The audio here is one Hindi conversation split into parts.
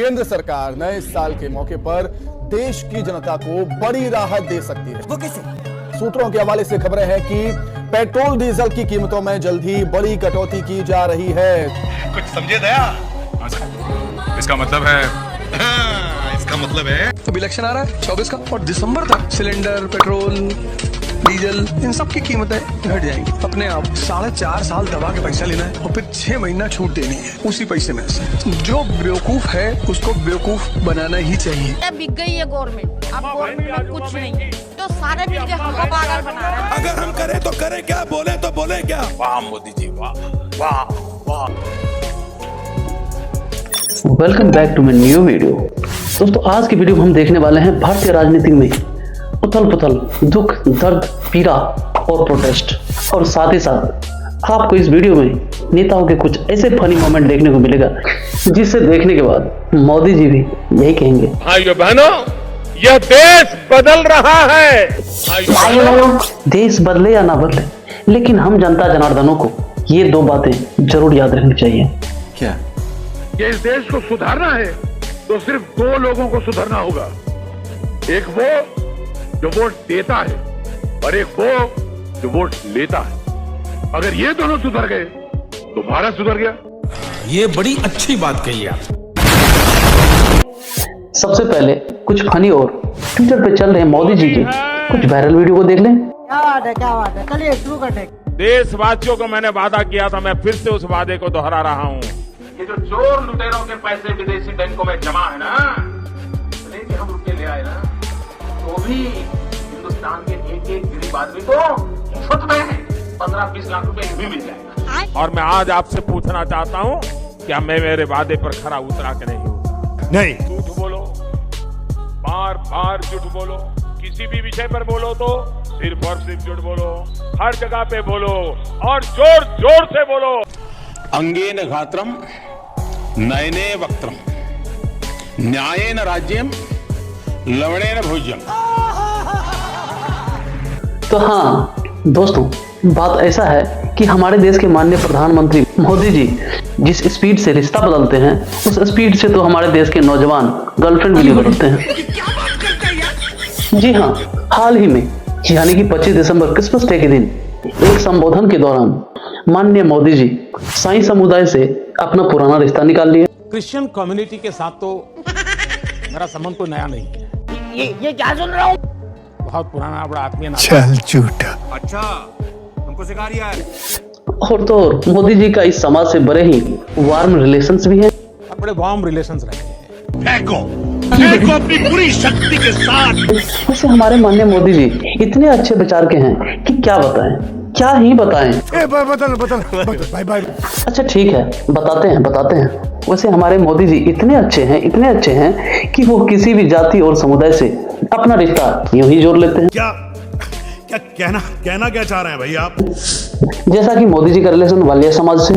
केंद्र सरकार नए साल के मौके पर देश की जनता को बड़ी राहत दे सकती है। वो कैसे? सूत्रों के हवाले से खबरें हैं कि पेट्रोल डीजल की कीमतों में जल्द ही बड़ी कटौती की जा रही है। कुछ समझे दया? इसका मतलब है इसका मतलब है अब इलेक्शन आ रहा है 24 का और दिसंबर तक सिलेंडर, पेट्रोल, डीजल इन सब की कीमतें घट जाएंगी अपने आप। 4.5 साल दबा के पैसा लेना है और फिर 6 महीना छूट देनी है उसी पैसे में से। जो बेवकूफ है उसको बेवकूफ बनाना ही चाहिए। बिक गई है गवर्नमेंट, अब गवर्नमेंट में कुछ नहीं, तो सारे मिलके हमको पागल बना रहे हैं। अगर हम करें तो करें क्या, बोले तो बोले क्या? वाह मोदी जी, वाह वाह वाह। Welcome back to my new video. दोस्तों, आज की वीडियो में हम देखने वाले हैं भारतीय राजनीति में उथल पुथल, दुख, दर्द, पीड़ा और प्रोटेस्ट, और साथ ही साथ आपको इस वीडियो में नेताओं के कुछ ऐसे फनी मोमेंट देखने को मिलेगा जिसे देखने के बाद मोदी जी भी यही कहेंगे, भाइयों बहनों, यह देश बदल रहा है। भाइयों बहनों, देश बदले या ना बदले, लेकिन हम जनता जनार्दनों को ये 2 बातें जरूर याद रखनी चाहिए। क्या? कि इस देश को सुधारना है तो सिर्फ 2 लोगों को सुधारना होगा। एक वो जो वोट देता है और एक वो जो वोट लेता है। अगर ये दोनों सुधर गए तो भारत सुधर गया। ये बड़ी अच्छी बात कही आप। सबसे पहले कुछ फनी और ट्विटर पे चल रहे मोदी जी के कुछ वायरल वीडियो को देख लें। क्या बात है, चलिए शुरू करते हैं। देशवासियों को मैंने वादा किया था, मैं फिर से उस वादे को दोहरा रहा हूँ। ये जो चोर लुटेरों के पैसे विदेशी बैंकों में जमा है ना, लेके हम रुपये ले आए ना, तो भी हिंदुस्तान के एक गरीब आदमी को मुफ्त में 15-20 लाख रुपए भी मिल जाएगा। और मैं आज आपसे पूछना चाहता हूँ, क्या मैं मेरे वादे पर खरा उतरा कि नहीं? नहीं। झूठ बोलो, बार बार झूठ बोलो, किसी भी विषय पर बोलो तो सिर्फ और सिर्फ झूठ बोलो, हर जगह पे बोलो और जोर जोर से बोलो। अंगेन घात्रम नयने वक्त्रम न्यायेन राज्यम लवणेन भोज्यम। तो हाँ दोस्तों, बात ऐसा है कि हमारे देश के माननीय प्रधानमंत्री मोदी जी जिस स्पीड से रिश्ता बदलते हैं, उस स्पीड से तो हमारे देश के नौजवान गर्लफ्रेंड भी नहीं बदलते हैं। जी हाँ, हाल ही में यानी कि 25 दिसंबर क्रिसमस डे के दिन एक संबोधन के दौरान माननीय मोदी जी साईं समुदाय से अपना पुराना रिश्ता निकाल लिया। क्रिश्चियन कम्युनिटी के साथ तो मेरा संबंध कोई नया नहीं है। ये क्या सुन रहा हूँ? बहुत पुराना, बड़ा आत्मीय नाता। चल झूठा। अच्छा, हमको सिखा रही है। और तो और मोदी जी का इस समाज से बड़े ही वार्म रिलेशंस भी हैं। बड़े वार्म रिलेशंस रहे हैं। फेंको अपनी पूरी शक्ति के साथ। वैसे हमारे माननीय मोदी जी इतने अच्छे विचार के हैं कि क्या बताएं, क्या ही बताएं। बदल भाई भाई। अच्छा ठीक है, बताते हैं। वैसे हमारे मोदी जी इतने अच्छे हैं कि वो किसी भी जाति और समुदाय से अपना रिश्ता यूं ही जोड़ लेते हैं। क्या कहना क्या चाह रहे हैं भाई आप? जैसा कि मोदी जी का रिलेशन वालिया समाज से,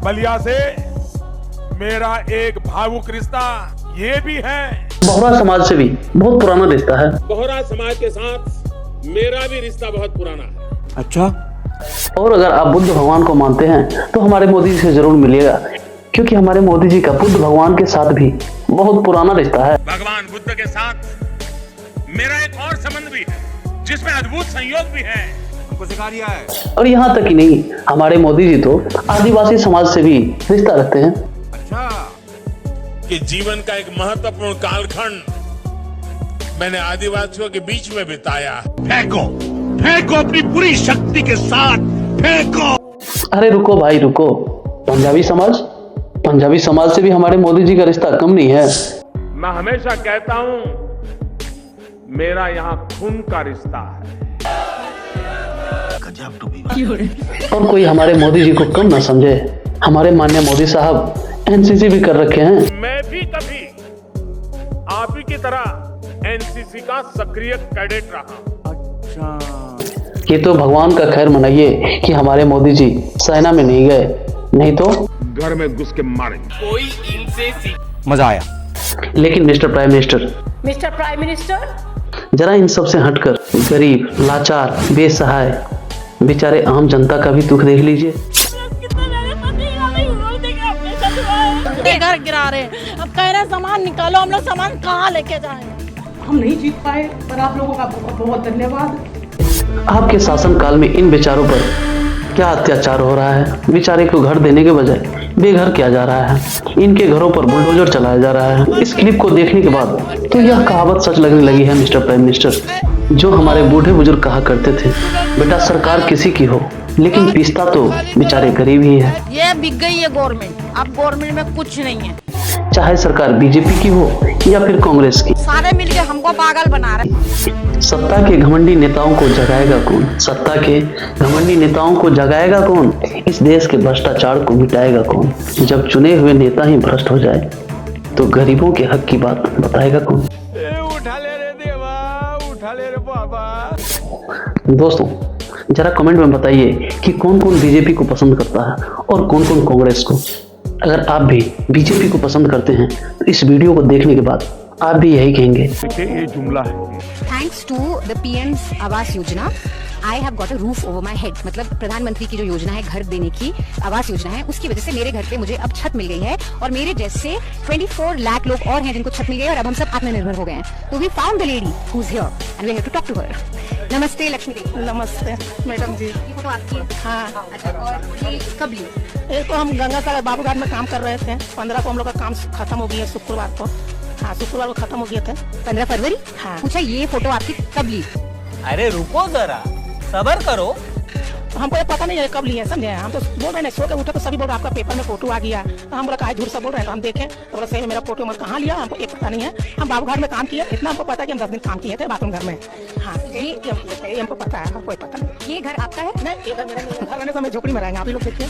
बलिया से मेरा एक भावुक रिश्ता ये भी है। बोहरा समाज से भी बहुत पुराना रिश्ता है। बोहरा समाज के साथ मेरा भी रिश्ता बहुत पुराना है। अच्छा, और अगर आप बुद्ध भगवान को मानते हैं तो हमारे मोदी जी से जरूर मिलिएगा, क्योंकि हमारे मोदी जी का बुद्ध भगवान के साथ भी बहुत पुराना रिश्ता है। भगवान बुद्ध के साथ मेरा एक और संबंध भी है जिसमें अद्भुत संयोग भी है। हमको सिखा रही है। और यहाँ तक ही नहीं, हमारे मोदी जी तो आदिवासी समाज से भी रिश्ता रखते हैं। अच्छा, कि जीवन का एक महत्वपूर्ण कालखंड मैंने आदिवासियों के बीच में बिताया। फेंको अपनी पूरी शक्ति के साथ फेंको। अरे रुको भाई रुको, पंजाबी समाज से भी हमारे मोदी जी का रिश्ता कम नहीं है। मैं हमेशा कहता हूं, मेरा यहाँ खून का रिश्ता है। और कोई हमारे मोदी जी को कम ना समझे, हमारे माननीय मोदी साहब एनसीसी भी कर रखे हैं। मैं भी कभी आप ही की तरह एनसीसी का सक्रिय कैडेट रहा। ये तो भगवान का खैर मनाइए कि हमारे मोदी जी सेना में नहीं गए, नहीं तो घर में घुस के मारेंगे। कोई इनसे मजा आया। लेकिन मिस्टर प्राइम मिनिस्टर, जरा इन सब से हटकर गरीब, लाचार, बेसहाय, बेचारे आम जनता का भी दुख देख लीजिए। घर गिरा रहे हैं, अब कह रहे सामान निकालो, हम लोग सामान कहाँ लेके जाएं? हम नहीं जीत पाए, पर आप लोगों का बहुत बहुत धन्यवाद। आपके शासनकाल में इन बेचारों पर क्या अत्याचार हो रहा है। बेचारे को घर देने के बजाय बेघर किया जा रहा है। इनके घरों पर बुलडोजर चलाया जा रहा है। इस क्लिप को देखने के बाद तो यह कहावत सच लगने लगी है मिस्टर प्राइम मिनिस्टर, जो हमारे बूढ़े बुजुर्ग कहा करते थे, बेटा सरकार किसी की हो लेकिन पिसता तो बेचारे गरीब ही है। ये बिक गई है गवर्नमेंट, अब गवर्नमेंट में कुछ नहीं है। चाहे सरकार बीजेपी की हो या फिर कांग्रेस की, सारे मिलके हमको पागल बना रहे। सत्ता के घमंडी नेताओं को जगाएगा कौन? सत्ता के घमंडी नेताओं को जगाएगा कौन? इस देश के भ्रष्टाचार को मिटाएगा कौन? जब चुने हुए नेता ही भ्रष्ट हो जाए तो गरीबों के हक की बात बताएगा कौन? उठा ले रे देवा, उठा ले रे बाबा। दोस्तों जरा कमेंट में बताइए कि कौन कौन बीजेपी को पसंद करता है और कौन कौन कांग्रेस को। अगर आप भी बीजेपी को पसंद करते हैं तो इस वीडियो को देखने के बाद आप भी यही कहेंगे। ये जुमला है। Thanks to the PM's Awas Yojana, I have got a roof over my head। मतलब प्रधानमंत्री की जो योजना है, घर देने की आवास योजना है, उसकी वजह से मेरे घर पे मुझे अब छत मिल गई है और मेरे जैसे 24 लाख लोग और हैं जिनको छत मिल गई है और अब हम सब आत्मनिर्भर हो गए हैं। तो we found the lady who's here and we have to talk to her। नमस्ते लक्ष्मी देवी। नमस्ते मैडम जी। ये फोटो आपकी है? हाँ। अच्छा, और ये कब ली? ये तो हम गंगा सागर बाबूघाट में काम कर रहे थे। 15 को हम लोग का काम खत्म हो गया, शुक्रवार को। हाँ, शुक्रवार को खत्म हो गए थे। 15 फरवरी। हाँ। पूछा ये फोटो आपकी कब ली? अरे रुको जरा, सबर करो। हमको ये पता नहीं है कब लिए, समझे? हम तो बोल रहे हैं, सो के उठे तो सभी बोल रहे आपका पेपर में फोटो आ गया। तो हम बोला कहा झूठ सब बोल रहे हैं। तो हम देखें तो बोला सही में मेरा फोटो मत कहाँ लिया, हमको ये पता नहीं है। हम बाबूघाट में काम किए, इतना हमको पता है कि हम 10 दिन काम किए थे बाथरूम घर में। हाँ, ये हमको पता है, कोई पता नहीं। ये घर आपका है? नहीं, ये घर मेरा नहीं है। घर रहने तो हमें झोपड़ी में रहेंगे। आप ही लोग देखिए,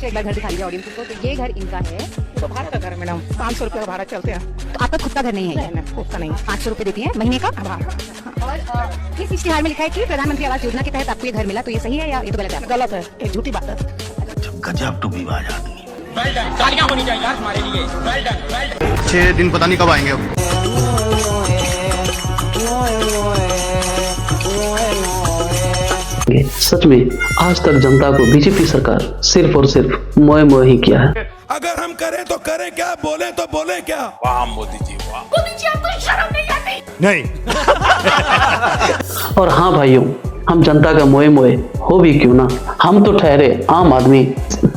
एक बार घर दिखा दीजिए ऑडियंस को। तो ये घर इनका है। तो भाड़ा का घर है मैडम, 500 रुपये का भाड़ा चलते हैं। तो आपका खुद का घर नहीं है? नहीं, खुद का नहीं। 500 रुपए देती है महीने का? और इस इश्तिहार में लिखा है कि प्रधानमंत्री आवास योजना के तहत आपको ये घर मिला, तो ये सही है या ये तो गलत है? गलत है, ये झूठी बात है। गजब टूबीबाज आदमी। 6 दिन पता नहीं कब आएंगे अब। सच में आज तक जनता को बीजेपी सरकार सिर्फ और सिर्फ मोए मोए ही किया है। अगर हम करें तो करें क्या, बोले तो बोले क्या। वाह मोदी जी वाह। मोदी जी आपको शर्म नहीं आती? नहीं। और हाँ भाइयों, हम जनता का मोए मोए हो भी क्यों ना, हम तो ठहरे आम आदमी।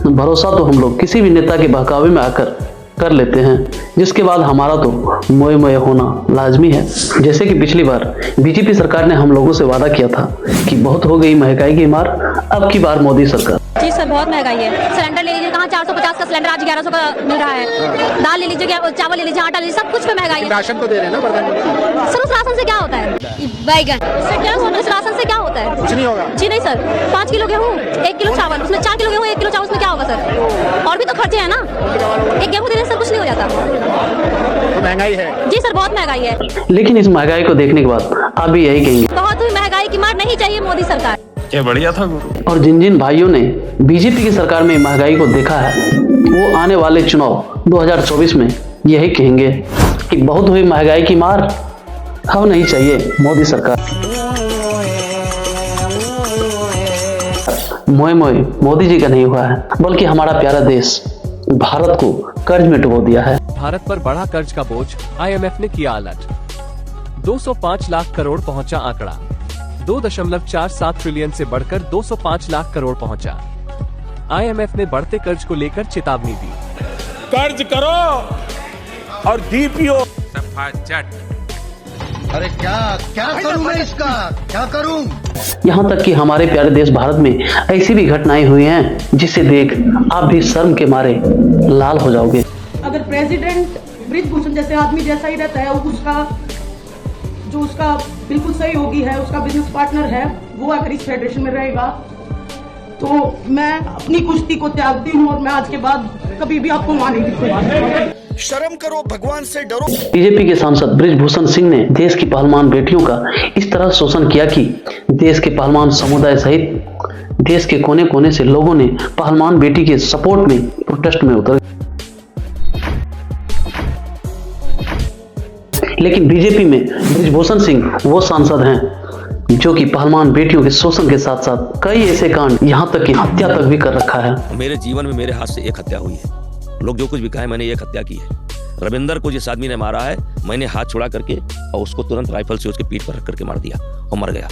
भरोसा तो हम लोग किसी भी नेता के बहकावे में आकर कर लेते हैं, जिसके बाद हमारा तो मोए मोए होना लाजमी है। जैसे कि पिछली बार बीजेपी सरकार ने हम लोगों से वादा किया था कि बहुत हो गई महंगाई की मार, अब की बार मोदी सरकार। जी सर, बहुत महंगाई है। सिलेंडर ले लीजिए, कहाँ 450 का सिलेंडर आज 1100 का मिल रहा है। दाल ले लीजिए, चावल ले लीजिए, आटा ले लीजिए, सब कुछ में महंगाई है। राशन तो दे रहे हैं ना प्रधानमंत्री। सर उस राशन से क्या होता है? बैगन। उससे क्या होता है? उस राशन से क्या होता है? कुछ नहीं होगा। जी नहीं सर, 5 किलो गेहूँ, 1 किलो चावल, उसमें 4 किलो गेहूँ, 1 किलो चावल, उसमें क्या होगा सर? और भी तो खर्चे हैं ना। एक गेहूँ देने से कुछ नहीं हो जाता। महंगाई है। जी सर, बहुत महंगाई है। लेकिन इस महंगाई को देखने के बाद आप भी यही कहेंगे, बहुत ही महंगाई की मार नहीं चाहिए मोदी सरकार। ये बढ़िया था गुरु। और जिन जिन भाइयों ने बीजेपी की सरकार में महंगाई को देखा है, वो आने वाले चुनाव 2024 में यही कहेंगे कि बहुत हुई महंगाई की मार, अब नहीं चाहिए मोदी सरकार। मोए मोए मोदी जी का नहीं हुआ है, बल्कि हमारा प्यारा देश भारत को कर्ज में डुबो दिया है। भारत पर बढ़ा कर्ज का बोझ, IMF ने किया अलर्ट। 205 लाख करोड़ पहुंचा आंकड़ा, 2.47 ट्रिलियन से बढ़कर 205 लाख करोड़ पहुंचा। IMF ने बढ़ते कर्ज को लेकर चेतावनी दी। कर्ज करो और DPO। अरे क्या करूं मैं इसका, क्या करूं? यहाँ तक कि हमारे प्यारे देश भारत में ऐसी भी घटनाएं हुई हैं जिसे देख आप भी शर्म के मारे लाल हो जाओगे। अगर प्रेसिडेंट ब्रिजभूषण जैसे आदमी जैसा ही रहता है, उसका बिल्कुल सही होगी है, उसका बिजनेस पार्टनर है, वो अगर इस फेडरेशन में रहेगा तो मैं अपनी कुश्ती को त्यागती हूँ और मैं आज के बाद कभी भी आपको वहां नहीं दिखूंगा। शर्म करो, भगवान से डरो। बीजेपी के सांसद ब्रिजभूषण सिंह ने देश की पहलवान बेटियों का इस तरह शोषण किया कि देश के पहलवान समुदाय सहित देश के कोने कोने से लोगों ने पहलवान बेटी के सपोर्ट में प्रोटेस्ट में उतर। लेकिन बीजेपी में ब्रिजभूषण सिंह वो सांसद हैं जो कि पहलवान बेटियों के शोषण के साथ साथ कई ऐसे कांड, यहाँ तक कि हत्या तक भी कर रखा है। मेरे जीवन में मेरे हाथ से एक हत्या हुई है। लोग जो कुछ भी कहे, मैंने एक हत्या की है। रविंदर को जिस आदमी ने मारा है, मैंने हाथ छुड़ा करके और उसको तुरंत राइफल से उसके पीठ पर रख करके मार दिया और मर गया।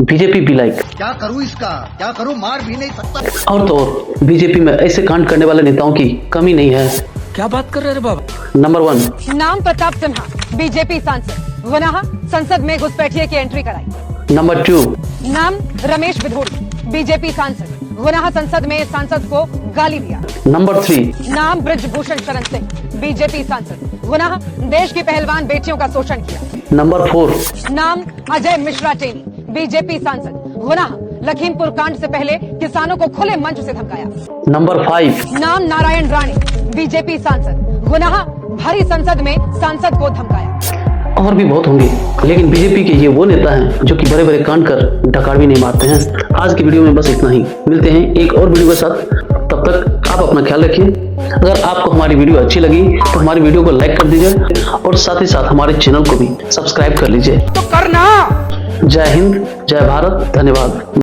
बीजेपी भी लाइक क्या करूं इसका, क्या करूं, मार भी नहीं सकता। और तो और बीजेपी में ऐसे कांड करने वाले नेताओं की कमी नहीं है। क्या बात कर रहे हैं बाबा? नंबर 1 नाम प्रताप सिन्हा, बीजेपी सांसद, गुनाह संसद में घुसपैठिए की एंट्री कराई। नंबर 2 नाम रमेश बिधूड़ी, बीजेपी सांसद, गुनाह संसद में सांसद को गाली दिया। नंबर 3 नाम ब्रजभूषण शरण सिंह, बीजेपी सांसद, गुनाह देश की पहलवान बेटियों का शोषण किया। नंबर 4 नाम अजय मिश्रा टेनी, बीजेपी सांसद, गुनाह लखीमपुर कांड से पहले किसानों को खुले मंच से धमकाया। नंबर 5 नाम नारायण राणे, बीजेपी सांसद, गुनाह भरी संसद में सांसद को धमकाया। और भी बहुत होंगे, लेकिन बीजेपी के ये वो नेता हैं जो कि बड़े बड़े कांड कर डकार भी नहीं मारते हैं। आज की वीडियो में बस इतना ही, मिलते हैं एक और वीडियो के साथ। तब तक आप अपना ख्याल रखिए। अगर आपको हमारी वीडियो अच्छी लगी तो हमारी वीडियो को लाइक कर दीजिए और साथ ही साथ हमारे चैनल को भी सब्सक्राइब कर लीजिए। तो करना। जय हिंद, जय भारत, धन्यवाद।